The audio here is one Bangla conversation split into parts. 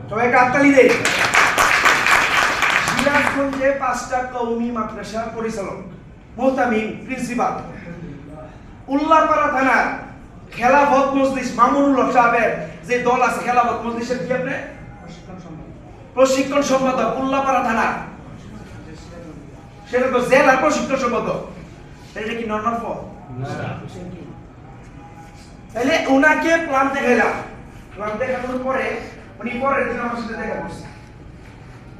সবাই কাকতালি দেই। সিরাজগঞ্জে 5টা কওমি মাদ্রাসার পরিচালক, মোহতামিম, প্রিন্সিপাল, উল্লাপাড়া থানার খেলাফত মজলিস মামুনুল্লাহ সাহেবের যে দল আছে, খেলাফত মজলিসের কি আপনি প্রশিক্ষণ সম্পাদক উল্লাপাড়া থানা, সেটা তো জেলার প্রশিক্ষণ সম্পাদক। এটা কি নর্মাল ফর্ম? তাহলে উনাকে প্ল্যান দেখাইলাম। প্ল্যান দেখানোর পরে উনি পরের দিন আমার সাথে দেখা করছে।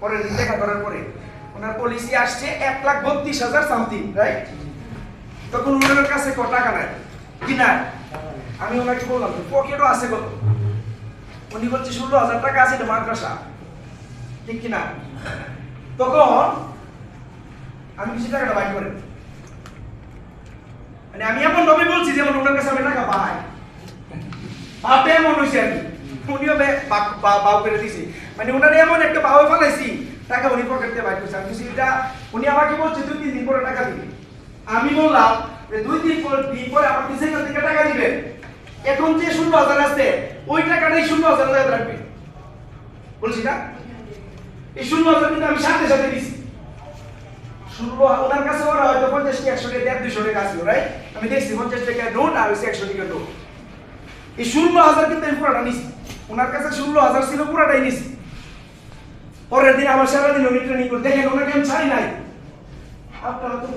পরের দিন দেখা করার পরে ওনার পলিসি আসছে 1,32,000 সামথিং, রাইট? তখন ওনার কাছে কত টাকা নাই কি না, আমি ওনাকে বললাম পকেটও আছে কত, উনি বলছে 16,000 টাকা আছে, এটা মাদ্রাসা, ঠিক কিনা? তখন আমি কিছু টাকাটা বাইর করে, মানে আমি এমন ভাবে বলছি যেমন ওনার কাছে আমি টাকা পাই, ভাবটা এমন হয়েছে আর কি, উনিও বাউ করে দিয়েছি, মানে ওনার এমন একটা বাউ ফেলাইছি টাকা উনি পকেট দিয়ে বাইর করছে। আমি কিছু এটা উনি আমাকে বলছে 2-3 দিন পরে টাকা দিবে। আমি বললাম যে 2-3 দিন পরে আমার কিসের থেকে টাকা দিবেন, এখন যে 16,000 আছে ওই টাকাটাই 16,000 টাকা রাখবে বলছি না, এই 16,000 কিন্তু আমি সাথে সাথে দিছি। 16 ওনার কাছে ওরা হয়তো 50 টাকা 100 টাকা 200 টাকা ছিল, রাইট? আমি দেখছি 50 টাকা নোট আর 100 টাকা নোট, এই 16,000 কিন্তু আমি পুরোটা নিছি, ওনার কাছে 16,000 ছিল, পুরোটাই নিছি। পরের দিন আমার সারাদিন উনি ট্রেনিং করে দেখেন, ওনাকে আমি ছাড়ি নাই। আপনারা তো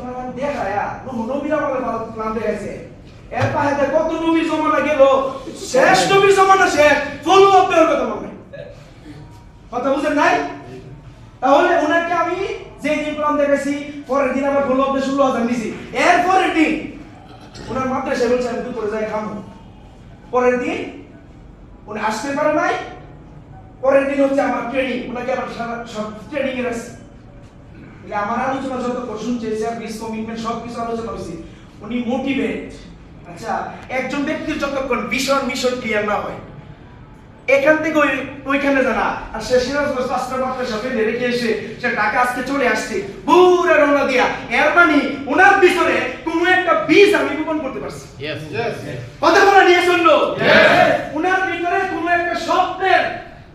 দেখায়া নবীরা বলে প্ল্যান দেখাইছে, এর পাহাড়ে কত নবীর জমানা গেল, শেষ নবীর জমানা শেষ, ফলো আপ দেওয়ার কথা বলে কথা বুঝেন নাই? তাহলে ওনাকে আমি যে দিন প্ল্যান দেখাইছি পরের দিন আমার ফলো আপ 16,000 নিছি। এর পরের দিন ওনার মাদ্রাসায় বলছে আমি দুপুরে যাই খামো। পরের দিন উনি আসতে পারে নাই, পরের দিন হচ্ছে আমার ট্রেনিং, ওনাকে আবার সব ট্রেনিং এর আছে। আমার আলোচনা যত শুনছে সার্ভিস কমিটমেন্ট সবকিছু আলোচনা হয়েছে, উনি মোটিভেট। আচ্ছা, একজন ব্যক্তির যতক্ষণ মিশন ক্লিয়ার না হয়, এখান থেকে ওইখানে জানা, আর সে সিরাজগঞ্জ 5টা মাদ্রাসা ফেলে রেখে এসে সে ঢাকা আজকে চলে আসছে পুরো রওনা দিয়া, এর মানে ওনার ভিতরে কোনো একটা বীজ আমি বপন করতে পারছি। কথা বলা নিয়ে শুনলো, ওনার ভিতরে কোনো একটা স্বপ্নের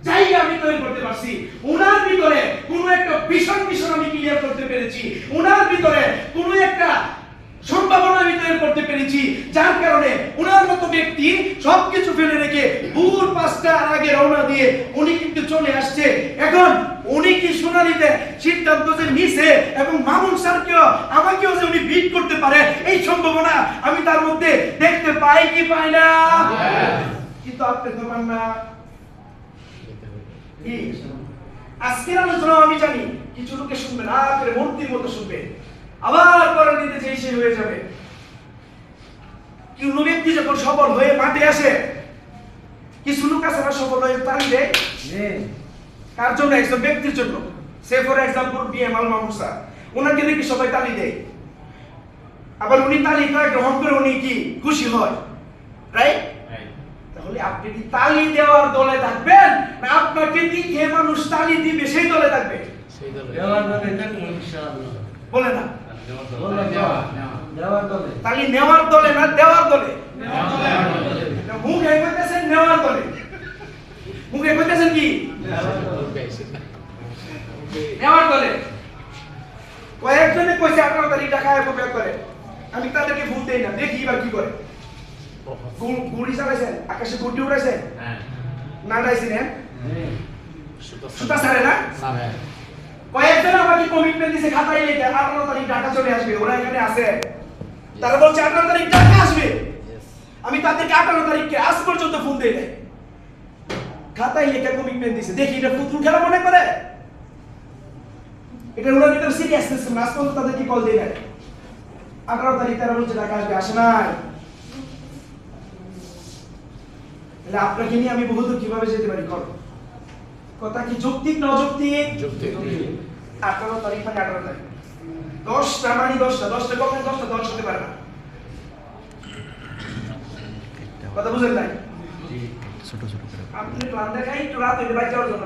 জায়গা আমি তৈরি করতে পারছি, ওনার ভিতরে কোনো একটা মিশন আমি ক্লিয়ার করতে পেরেছি, ওনার ভিতরে কোনো একটা সম্ভাবনা আমি তৈরি করতে পেরেছি, যার কারণে ওনার মতো ব্যক্তি সবকিছু ফেলে রেখে ভোর 5টার আগে রওনা দিয়ে উনি কিন্তু চলে আসছে। এখন উনি কি শুনানিতে সিদ্ধান্ত যে নিছে এবং মামুন স্যারকেও আমাকেও যে উনি বিট করতে পারে, এই সম্ভাবনা আমি তার মধ্যে দেখতে পাই কি পাই না? কিন্তু আপনি তো পান না। আজকের আলোচনা আমি জানি কিছু লোকে শুনবে না করে মূর্তির মতো শুনবে, আবার পরের দিতে যেই সেই হয়ে যাবে। কোন ব্যক্তি যখন সফল হয়ে মাঠে আসে, কিছু লোক আছে না সফল হয়ে তালি দেয়, কার জন্য? একজন ব্যক্তির জন্য। Say for example BM Al Mamun sir, ওনাকে দেখি সবাই তালি দেয়, আবার উনি তালিটা গ্রহণ করে উনি কি খুশি হয়, রাইট? তাহলে আপনি কি তালি দেওয়ার দলে থাকবেন, না আপনাকে দেখে মানুষ তালি দিবে সেই দলে থাকবে? সেই দলে দেওয়ার দলে থাকবেন ইনশাআল্লাহ। বলে না দেওয়ার দলে, তালি নেওয়ার দলে না দেওয়ার দলে? মুখে কইতেছেন নেওয়ার দলে, মুখে কইতেছেন কি নেওয়ার দলে। কয়েকজনে কইছে 18 তারিখ টাকায় কবে করে, আমি তাদেরকে ভুল দেই না, দেখি এবার কি করে। গুড়ি চালাইছেন, আকাশে গুড়ি উড়াইছেন, না ডাইছেন, সুতা ছাড়ে না? কয়েকজন আমাকে কমিটমেন্ট দিয়েছে খাতায় লিখে 18 তারিখ ঢাকা চলে আসবে, ওরা এখানে আছে, তারা বলছে 18 তারিখ ঢাকা আসবে। আমি তাদেরকে 18 তারিখকে আজ পর্যন্ত ফোন দেই নাই, খাতায় লিখে কমিটমেন্ট দিয়েছে। দেখি এটা পুতুল খেলা মনে করে, এটা ওনার ভিতরে সিরিয়াসনেস না, আজ পর্যন্ত তাদেরকে কল দেই নাই। 18 তারিখ তারা বলছে ঢাকা আসবে, আসে নাই। তাহলে আপনাকে নিয়ে আমি বহুদূর কিভাবে যেতে পারি? কথা কি যৌক্তিক না অযৌক্তিক? 18 তারিখ মানে 18 তারিখ, 10টা মানে 10টা, 10টা কখন 10টা 10 হতে পারে না। কথা বুঝেন নাই? ছোট ছোট করে আপনি প্ল্যান দেখাই একটু রাত হইলে বাইরে যাওয়ার জন্য